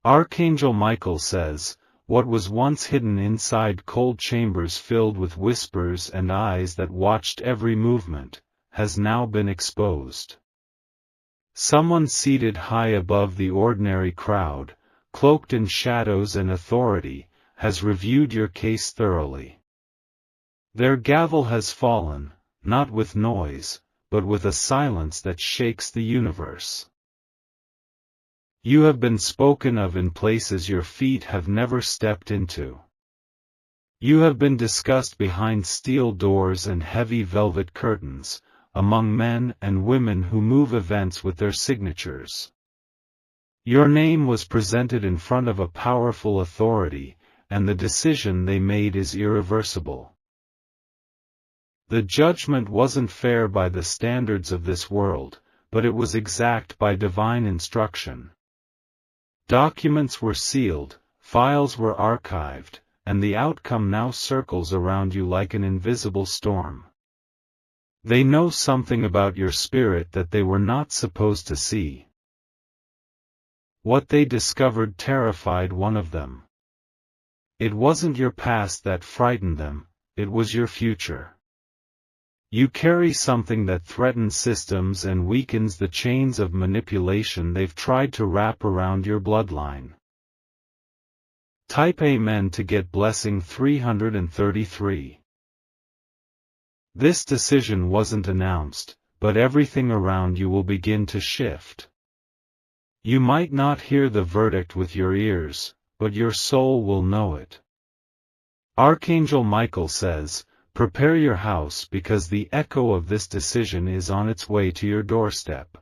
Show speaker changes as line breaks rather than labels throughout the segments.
Archangel Michael says, what was once hidden inside cold chambers filled with whispers and eyes that watched every movement, has now been exposed. Someone seated high above the ordinary crowd, cloaked in shadows and authority, has reviewed your case thoroughly. Their gavel has fallen, not with noise, but with a silence that shakes the universe. You have been spoken of in places your feet have never stepped into. You have been discussed behind steel doors and heavy velvet curtains, among men and women who move events with their signatures. Your name was presented in front of a powerful authority, and the decision they made is irreversible. The judgment wasn't fair by the standards of this world, but it was exact by divine instruction. Documents were sealed, files were archived, and the outcome now circles around you like an invisible storm. They know something about your spirit that they were not supposed to see. What they discovered terrified one of them. It wasn't your past that frightened them, it was your future. You carry something that threatens systems and weakens the chains of manipulation they've tried to wrap around your bloodline. Type Amen to get blessing 333. This decision wasn't announced, but everything around you will begin to shift. You might not hear the verdict with your ears, but your soul will know it. Archangel Michael says, prepare your house because the echo of this decision is on its way to your doorstep.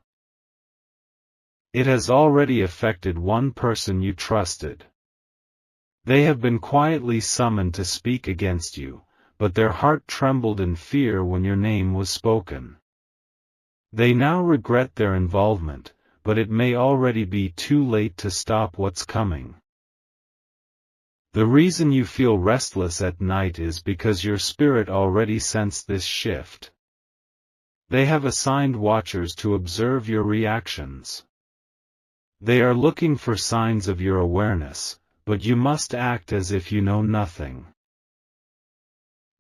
It has already affected one person you trusted. They have been quietly summoned to speak against you, but their heart trembled in fear when your name was spoken. They now regret their involvement, but it may already be too late to stop what's coming. The reason you feel restless at night is because your spirit already sensed this shift. They have assigned watchers to observe your reactions. They are looking for signs of your awareness, but you must act as if you know nothing.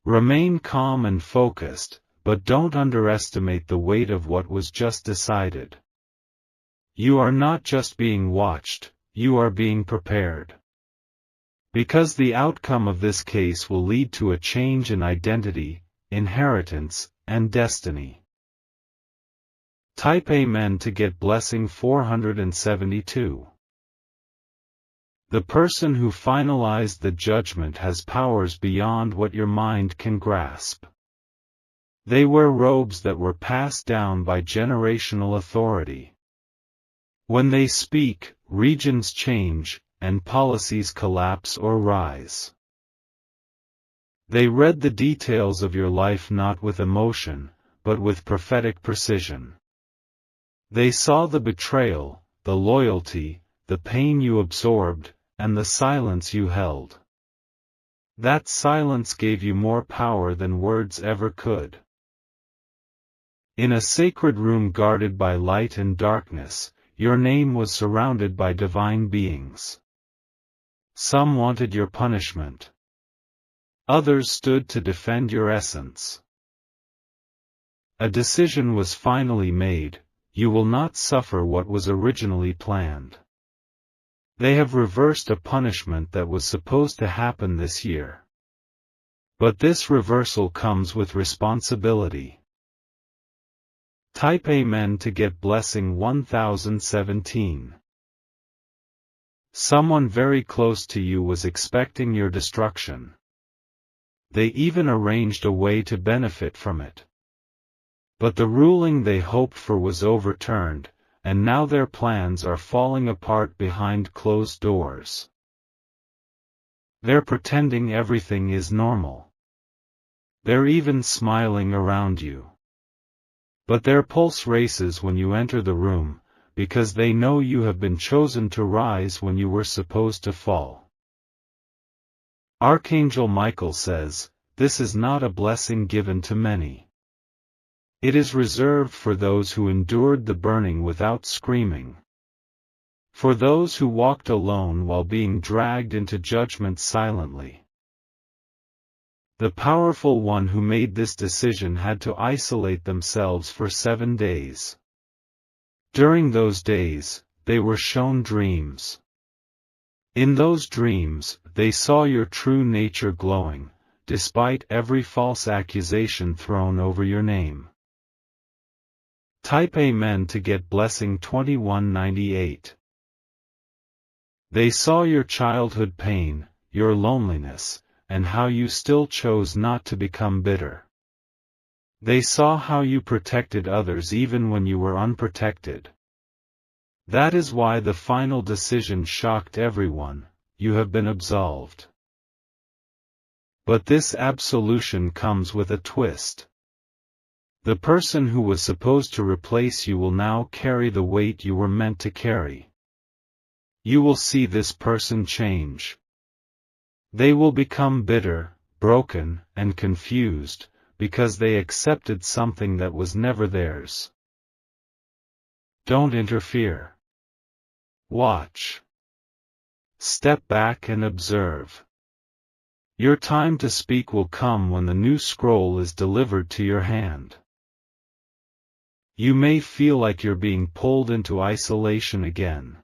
Remain calm and focused, but don't underestimate the weight of what was just decided. You are not just being watched, you are being prepared. Because the outcome of this case will lead to a change in identity, inheritance, and destiny. Type Amen to get blessing 472. The person who finalized the judgment has powers beyond what your mind can grasp. They wear robes that were passed down by generational authority. When they speak, regions change, and policies collapse or rise. They read the details of your life not with emotion, but with prophetic precision. They saw the betrayal, the loyalty, the pain you absorbed, and the silence you held. That silence gave you more power than words ever could. In a sacred room guarded by light and darkness, your name was surrounded by divine beings. Some wanted your punishment. Others stood to defend your essence. A decision was finally made, you will not suffer what was originally planned. They have reversed a punishment that was supposed to happen this year. But this reversal comes with responsibility. Type Amen to get blessing 1017. Someone very close to you was expecting your destruction. They even arranged a way to benefit from it. But the ruling they hoped for was overturned, and now their plans are falling apart behind closed doors. They're pretending everything is normal. They're even smiling around you. But their pulse races when you enter the room, because they know you have been chosen to rise when you were supposed to fall. Archangel Michael says, this is not a blessing given to many. It is reserved for those who endured the burning without screaming. For those who walked alone while being dragged into judgment silently. The powerful one who made this decision had to isolate themselves for 7 days. During those days, they were shown dreams. In those dreams, they saw your true nature glowing, despite every false accusation thrown over your name. Type Amen to get blessing 2198. They saw your childhood pain, your loneliness, and how you still chose not to become bitter. They saw how you protected others even when you were unprotected. That is why the final decision shocked everyone: you have been absolved. But this absolution comes with a twist. The person who was supposed to replace you will now carry the weight you were meant to carry. You will see this person change. They will become bitter, broken, and confused, because they accepted something that was never theirs. Don't interfere. Watch. Step back and observe. Your time to speak will come when the new scroll is delivered to your hand. You may feel like you're being pulled into isolation again.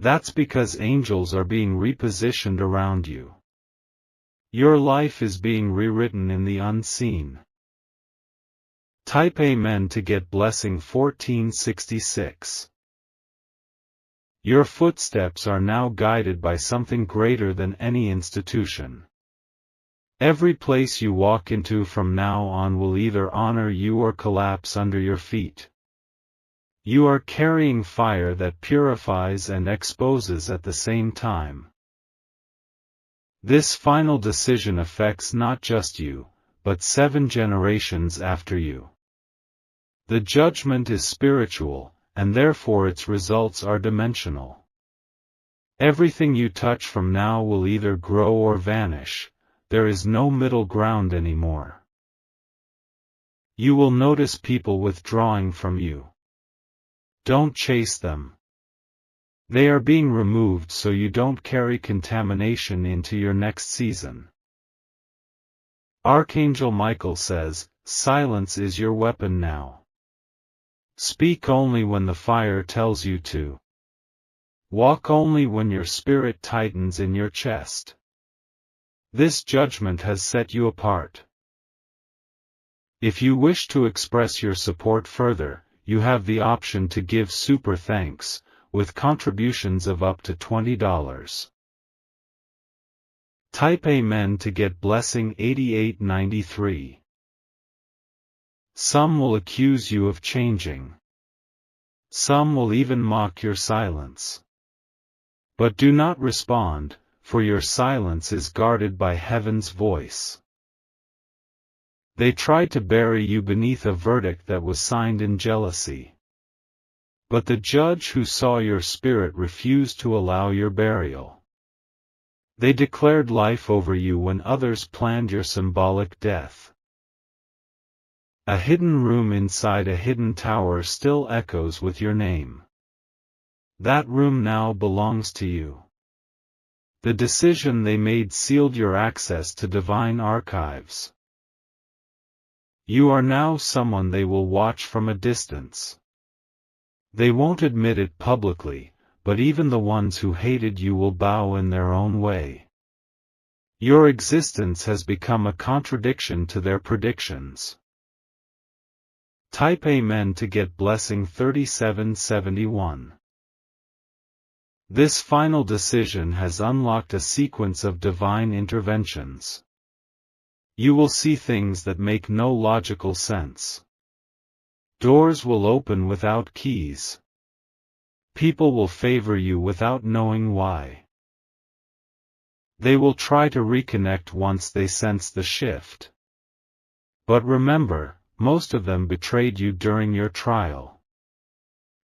That's because angels are being repositioned around you. Your life is being rewritten in the unseen. Type Amen to get blessing 1466. Your footsteps are now guided by something greater than any institution. Every place you walk into from now on will either honor you or collapse under your feet. You are carrying fire that purifies and exposes at the same time. This final decision affects not just you, but 7 generations after you. The judgment is spiritual, and therefore its results are dimensional. Everything you touch from now will either grow or vanish. There is no middle ground anymore. You will notice people withdrawing from you. Don't chase them. They are being removed so you don't carry contamination into your next season. Archangel Michael says, silence is your weapon now. Speak only when the fire tells you to. Walk only when your spirit tightens in your chest. This judgment has set you apart. If you wish to express your support further, you have the option to give super thanks, with contributions of up to $20. Type Amen to get blessing 8893. Some will accuse you of changing. Some will even mock your silence. But do not respond, for your silence is guarded by heaven's voice. They tried to bury you beneath a verdict that was signed in jealousy. But the judge who saw your spirit refused to allow your burial. They declared life over you when others planned your symbolic death. A hidden room inside a hidden tower still echoes with your name. That room now belongs to you. The decision they made sealed your access to divine archives. You are now someone they will watch from a distance. They won't admit it publicly, but even the ones who hated you will bow in their own way. Your existence has become a contradiction to their predictions. Type Amen to get blessing 3771. This final decision has unlocked a sequence of divine interventions. You will see things that make no logical sense. Doors will open without keys. People will favor you without knowing why. They will try to reconnect once they sense the shift. But remember, most of them betrayed you during your trial.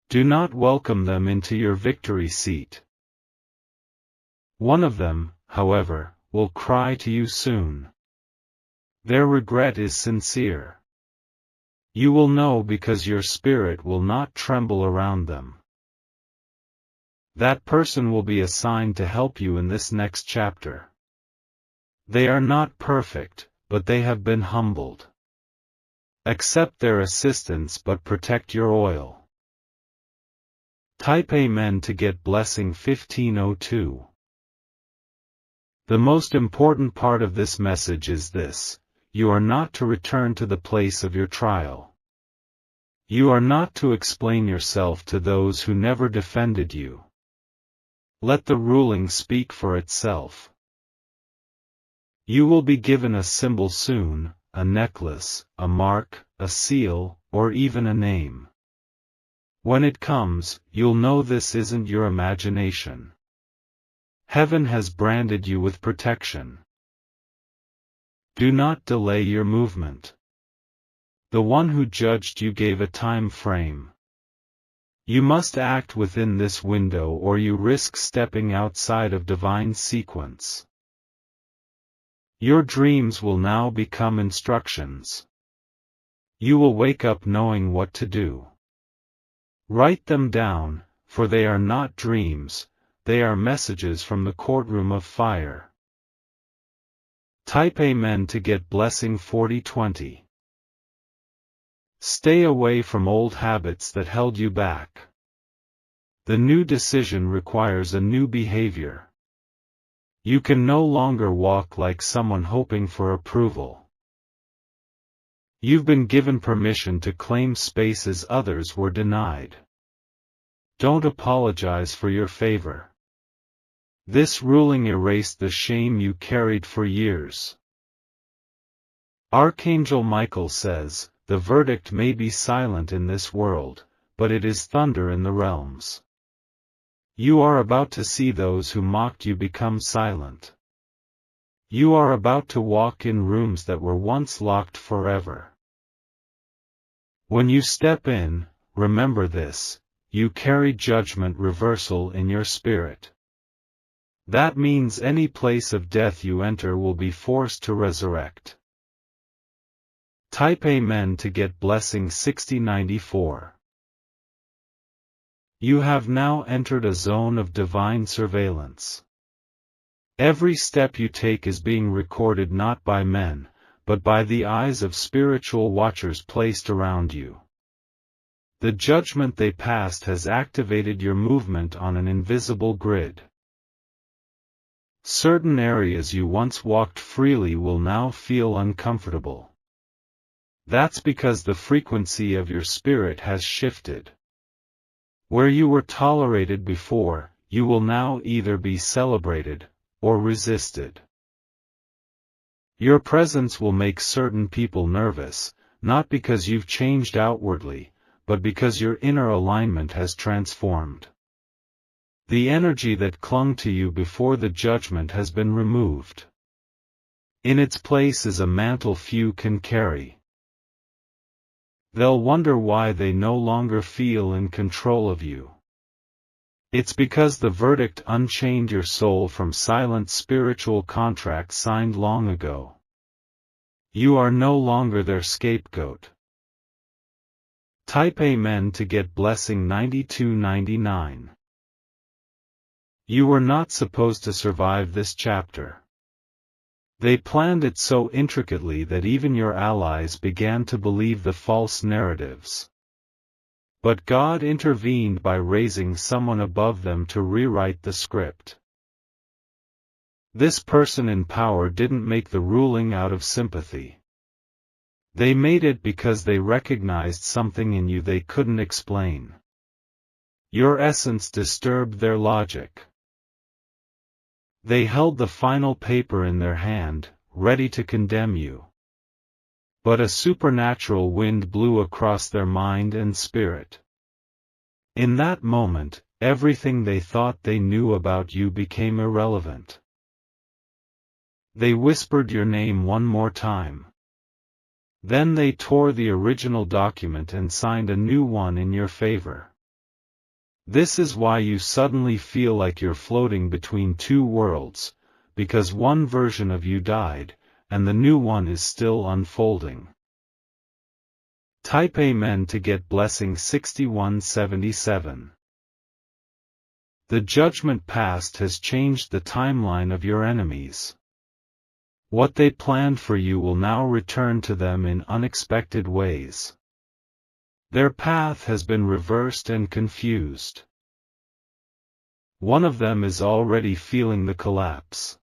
Do not welcome them into your victory seat. One of them, however, will cry to you soon. Their regret is sincere. You will know because your spirit will not tremble around them. That person will be assigned to help you in this next chapter. They are not perfect, but they have been humbled. Accept their assistance but protect your oil. Type Amen to get blessing 1502. The most important part of this message is this: you are not to return to the place of your trial. You are not to explain yourself to those who never defended you. Let the ruling speak for itself. You will be given a symbol soon, a necklace, a mark, a seal, or even a name. When it comes, you'll know this isn't your imagination. Heaven has branded you with protection. Do not delay your movement. The one who judged you gave a time frame. You must act within this window or you risk stepping outside of divine sequence. Your dreams will now become instructions. You will wake up knowing what to do. Write them down, for they are not dreams, they are messages from the courtroom of fire. Type Amen to get blessing 4020. Stay away from old habits that held you back. The new decision requires a new behavior. You can no longer walk like someone hoping for approval. You've been given permission to claim spaces others were denied. Don't apologize for your favor. This ruling erased the shame you carried for years. Archangel Michael says, the verdict may be silent in this world, but it is thunder in the realms. You are about to see those who mocked you become silent. You are about to walk in rooms that were once locked forever. When you step in, remember this: you carry judgment reversal in your spirit. That means any place of death you enter will be forced to resurrect. Type Amen to get blessing 6094. You have now entered a zone of divine surveillance. Every step you take is being recorded not by men, but by the eyes of spiritual watchers placed around you. The judgment they passed has activated your movement on an invisible grid. Certain areas you once walked freely will now feel uncomfortable. That's because the frequency of your spirit has shifted. Where you were tolerated before, you will now either be celebrated or resisted. Your presence will make certain people nervous, not because you've changed outwardly, but because your inner alignment has transformed. The energy that clung to you before the judgment has been removed. In its place is a mantle few can carry. They'll wonder why they no longer feel in control of you. It's because the verdict unchained your soul from silent spiritual contracts signed long ago. You are no longer their scapegoat. Type Amen to get blessing 9299. You were not supposed to survive this chapter. They planned it so intricately that even your allies began to believe the false narratives. But God intervened by raising someone above them to rewrite the script. This person in power didn't make the ruling out of sympathy. They made it because they recognized something in you they couldn't explain. Your essence disturbed their logic. They held the final paper in their hand, ready to condemn you. But a supernatural wind blew across their mind and spirit. In that moment, everything they thought they knew about you became irrelevant. They whispered your name one more time. Then they tore the original document and signed a new one in your favor. This is why you suddenly feel like you're floating between two worlds, because one version of you died, and the new one is still unfolding. Type Amen to get blessing 6177. The judgment passed has changed the timeline of your enemies. What they planned for you will now return to them in unexpected ways. Their path has been reversed and confused. One of them is already feeling the collapse.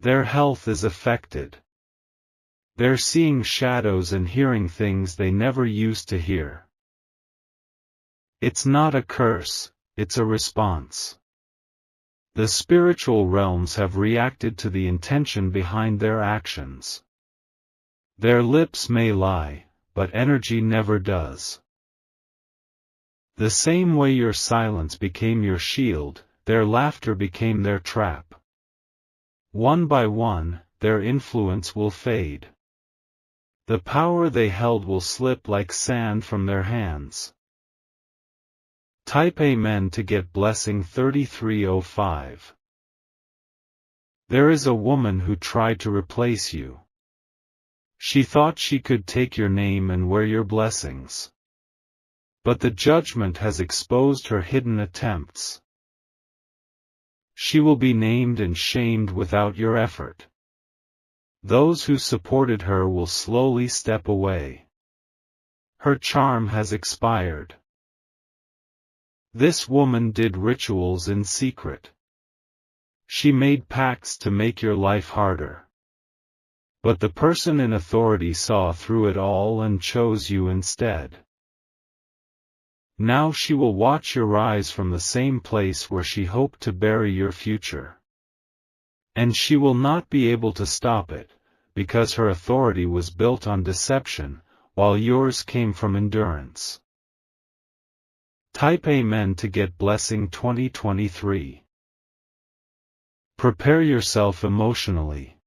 Their health is affected. They're seeing shadows and hearing things they never used to hear. It's not a curse, it's a response. The spiritual realms have reacted to the intention behind their actions. Their lips may lie, but energy never does. The same way your silence became your shield, their laughter became their trap. One by one, their influence will fade. The power they held will slip like sand from their hands. Type Amen to get blessing 3305. There is a woman who tried to replace you. She thought she could take your name and wear your blessings. But the judgment has exposed her hidden attempts. She will be named and shamed without your effort. Those who supported her will slowly step away. Her charm has expired. This woman did rituals in secret. She made pacts to make your life harder. But the person in authority saw through it all and chose you instead. Now she will watch your rise from the same place where she hoped to bury your future. And she will not be able to stop it, because her authority was built on deception, while yours came from endurance. Type Amen to get blessing 2023. Prepare yourself emotionally.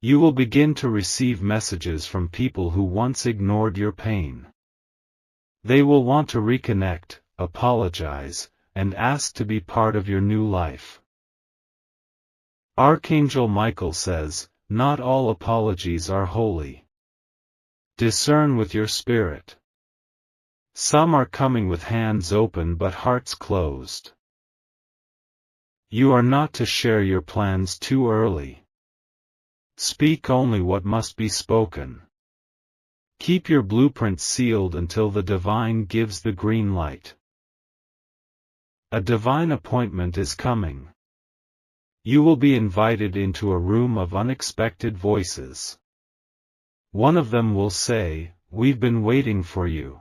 You will begin to receive messages from people who once ignored your pain. They will want to reconnect, apologize, and ask to be part of your new life. Archangel Michael says, "Not all apologies are holy. Discern with your spirit." Some are coming with hands open but hearts closed. You are not to share your plans too early. Speak only what must be spoken. Keep your blueprint sealed until the divine gives the green light. A divine appointment is coming. You will be invited into a room of unexpected voices. One of them will say, "We've been waiting for you."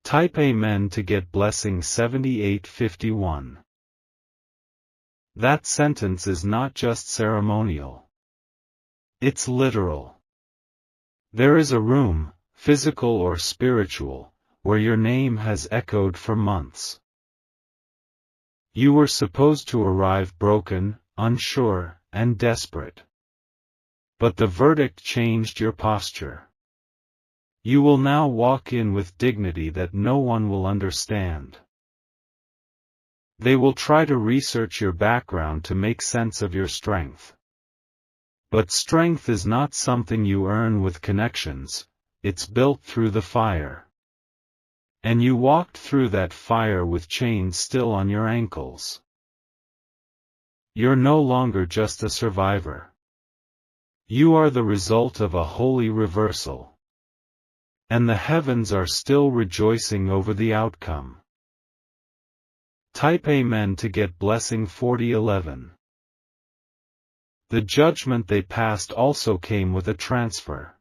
Type Amen to get blessing 7851. That sentence is not just ceremonial. It's literal. There is a room, physical or spiritual, where your name has echoed for months. You were supposed to arrive broken, unsure, and desperate. But the verdict changed your posture. You will now walk in with dignity that no one will understand. They will try to research your background to make sense of your strength. But strength is not something you earn with connections, it's built through the fire. And you walked through that fire with chains still on your ankles. You're no longer just a survivor. You are the result of a holy reversal. And the heavens are still rejoicing over the outcome. Type Amen to get blessing 4011. The judgment they passed also came with a transfer.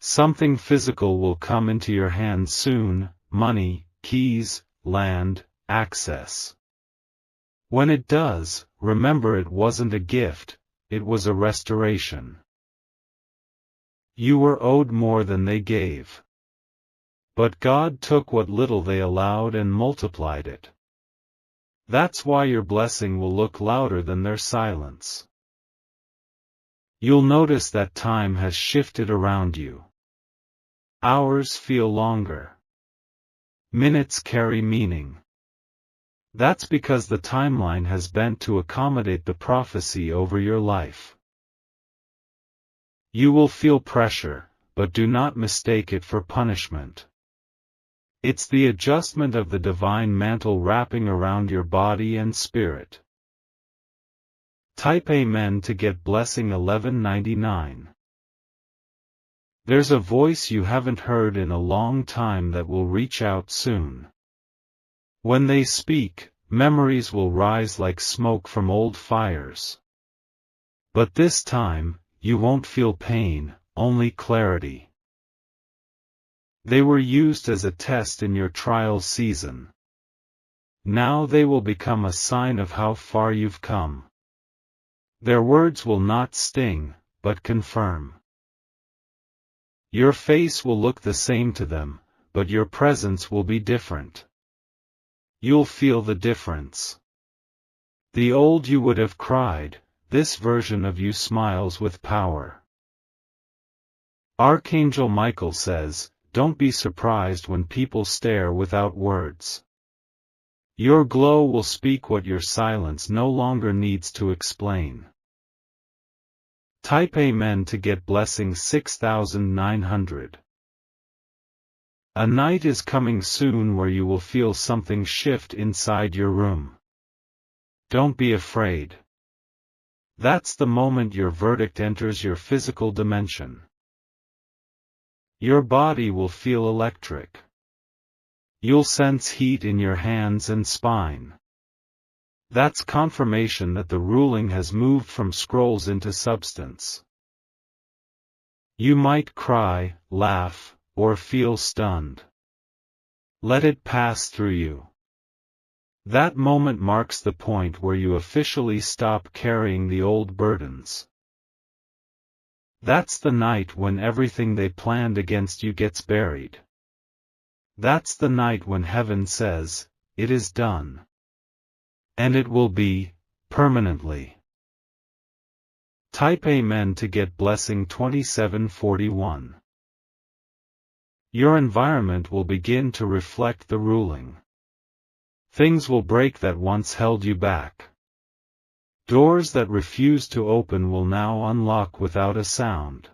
Something physical will come into your hands soon: money, keys, land, access. When it does, remember it wasn't a gift, it was a restoration. You were owed more than they gave. But God took what little they allowed and multiplied it. That's why your blessing will look louder than their silence. You'll notice that time has shifted around you. Hours feel longer. Minutes carry meaning. That's because the timeline has bent to accommodate the prophecy over your life. You will feel pressure, but do not mistake it for punishment. It's the adjustment of the divine mantle wrapping around your body and spirit. Type Amen to get blessing 1199. There's a voice you haven't heard in a long time that will reach out soon. When they speak, memories will rise like smoke from old fires. But this time, you won't feel pain, only clarity. They were used as a test in your trial season. Now they will become a sign of how far you've come. Their words will not sting, but confirm. Your face will look the same to them, but your presence will be different. You'll feel the difference. The old you would have cried, this version of you smiles with power. Archangel Michael says, don't be surprised when people stare without words. Your glow will speak what your silence no longer needs to explain. Type Amen to get blessing 6900. A night is coming soon where you will feel something shift inside your room. Don't be afraid. That's the moment your verdict enters your physical dimension. Your body will feel electric. You'll sense heat in your hands and spine. That's confirmation that the ruling has moved from scrolls into substance. You might cry, laugh, or feel stunned. Let it pass through you. That moment marks the point where you officially stop carrying the old burdens. That's the night when everything they planned against you gets buried. That's the night when heaven says, it is done. And it will be, permanently. Type Amen to get blessing 2741. Your environment will begin to reflect the ruling. Things will break that once held you back. Doors that refused to open will now unlock without a sound.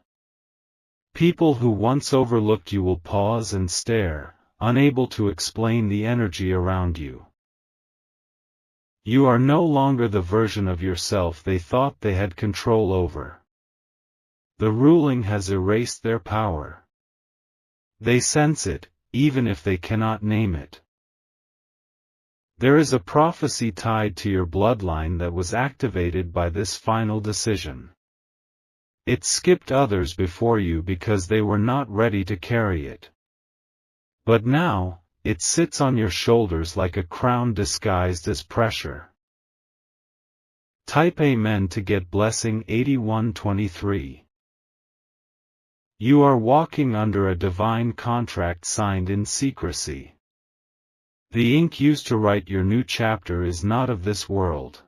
People who once overlooked you will pause and stare, unable to explain the energy around you. You are no longer the version of yourself they thought they had control over. The ruling has erased their power. They sense it, even if they cannot name it. There is a prophecy tied to your bloodline that was activated by this final decision. It skipped others before you because they were not ready to carry it. But now, it sits on your shoulders like a crown disguised as pressure. Type Amen to get blessing 8123. You are walking under a divine contract signed in secrecy. The ink used to write your new chapter is not of this world.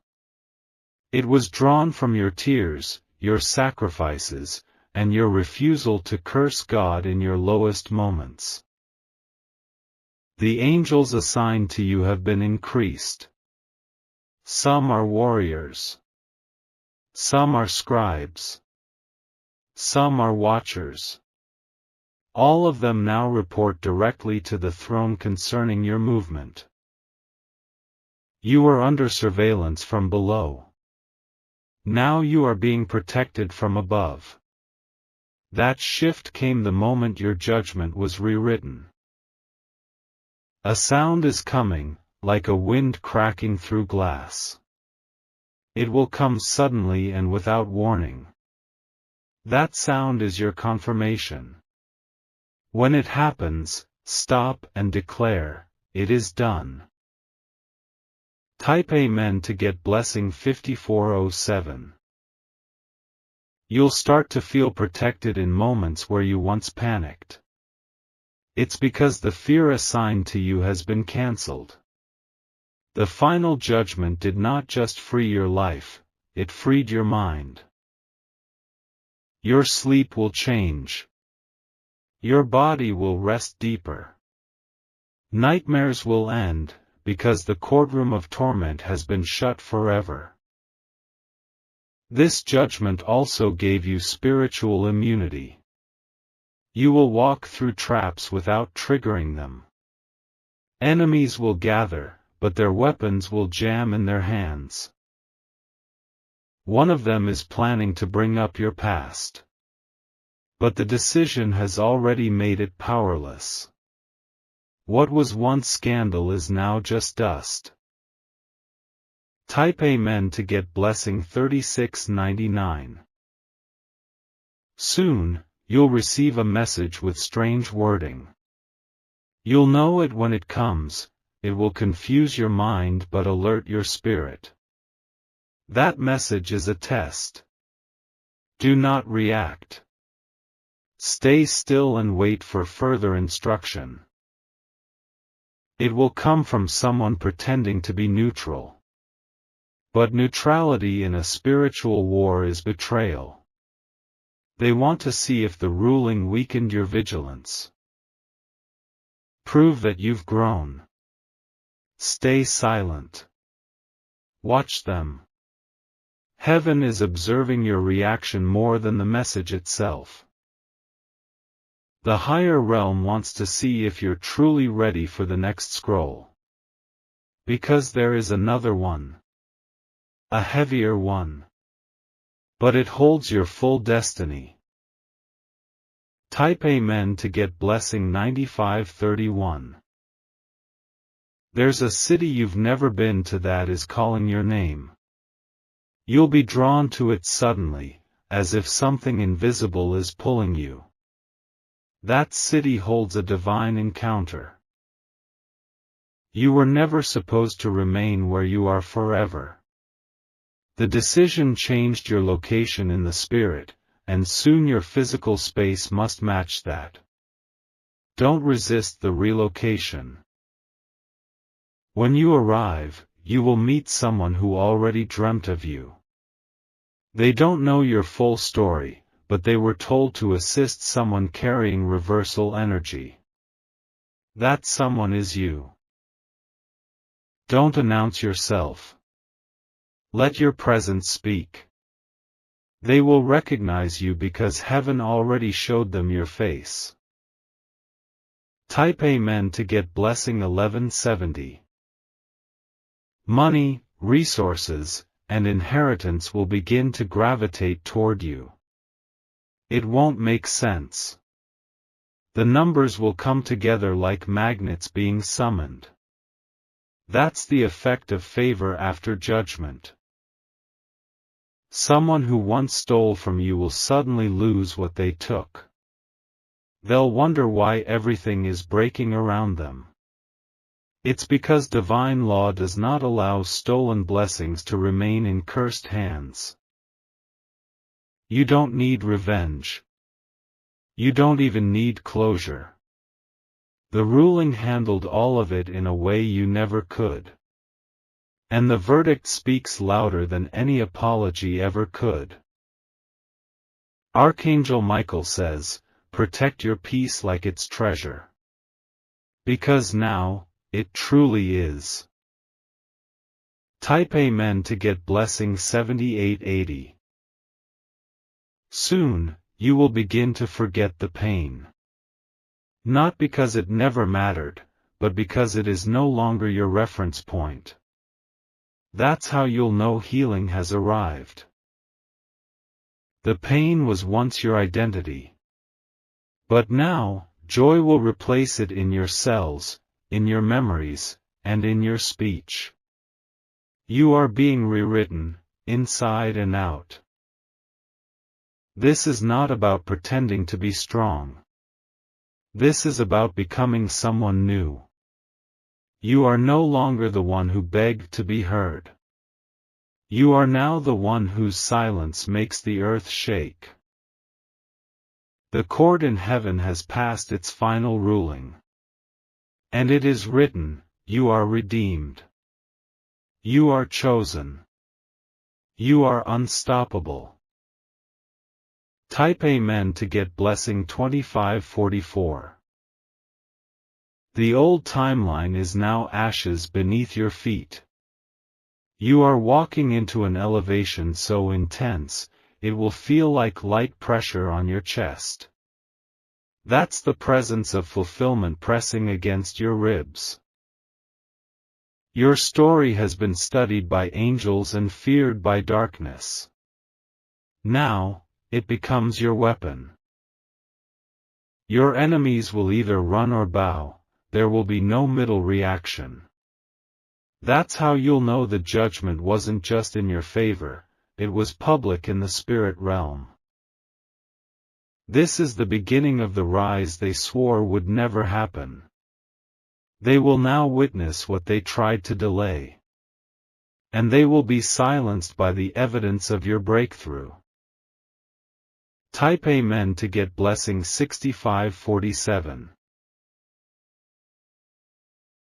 It was drawn from your tears, your sacrifices, and your refusal to curse God in your lowest moments. The angels assigned to you have been increased. Some are warriors. Some are scribes. Some are watchers. All of them now report directly to the throne concerning your movement. You were under surveillance from below. Now you are being protected from above. That shift came the moment your judgment was rewritten. A sound is coming, like a wind cracking through glass. It will come suddenly and without warning. That sound is your confirmation. When it happens, stop and declare, it is done. Type Amen to get blessing 5407. You'll start to feel protected in moments where you once panicked. It's because the fear assigned to you has been cancelled. The final judgment did not just free your life, it freed your mind. Your sleep will change. Your body will rest deeper. Nightmares will end, because the courtroom of torment has been shut forever. This judgment also gave you spiritual immunity. You will walk through traps without triggering them. Enemies will gather, but their weapons will jam in their hands. One of them is planning to bring up your past. But the decision has already made it powerless. What was once scandal is now just dust. Type Amen to get blessing 3699. Soon, you'll receive a message with strange wording. You'll know it when it comes. It will confuse your mind but alert your spirit. That message is a test. Do not react. Stay still and wait for further instruction. It will come from someone pretending to be neutral. But neutrality in a spiritual war is betrayal. They want to see if the ruling weakened your vigilance. Prove that you've grown. Stay silent. Watch them. Heaven is observing your reaction more than the message itself. The higher realm wants to see if you're truly ready for the next scroll. Because there is another one. A heavier one. But it holds your full destiny. Type Amen to get blessing 9531. There's a city you've never been to that is calling your name. You'll be drawn to it suddenly, as if something invisible is pulling you. That city holds a divine encounter. You were never supposed to remain where you are forever. The decision changed your location in the spirit, and soon your physical space must match that. Don't resist the relocation. When you arrive, you will meet someone who already dreamt of you. They don't know your full story, but they were told to assist someone carrying reversal energy. That someone is you. Don't announce yourself. Let your presence speak. They will recognize you because heaven already showed them your face. Type Amen to get blessing 1170. Money, resources, and inheritance will begin to gravitate toward you. It won't make sense. The numbers will come together like magnets being summoned. That's the effect of favor after judgment. Someone who once stole from you will suddenly lose what they took. They'll wonder why everything is breaking around them. It's because divine law does not allow stolen blessings to remain in cursed hands. You don't need revenge. You don't even need closure. The ruling handled all of it in a way you never could. And the verdict speaks louder than any apology ever could. Archangel Michael says, protect your peace like it's treasure. Because now, it truly is. Type Amen to get blessing 7880. Soon, you will begin to forget the pain. Not because it never mattered, but because it is no longer your reference point. That's how you'll know healing has arrived. The pain was once your identity. But now, joy will replace it in your cells, in your memories, and in your speech. You are being rewritten, inside and out. This is not about pretending to be strong. This is about becoming someone new. You are no longer the one who begged to be heard. You are now the one whose silence makes the earth shake. The court in heaven has passed its final ruling. And it is written, you are redeemed. You are chosen. You are unstoppable. Type Amen to get blessing 2544. The old timeline is now ashes beneath your feet. You are walking into an elevation so intense, it will feel like light pressure on your chest. That's the presence of fulfillment pressing against your ribs. Your story has been studied by angels and feared by darkness. Now, it becomes your weapon. Your enemies will either run or bow, there will be no middle reaction. That's how you'll know the judgment wasn't just in your favor, it was public in the spirit realm. This is the beginning of the rise they swore would never happen. They will now witness what they tried to delay. And they will be silenced by the evidence of your breakthrough. Type Amen to get blessing 6547.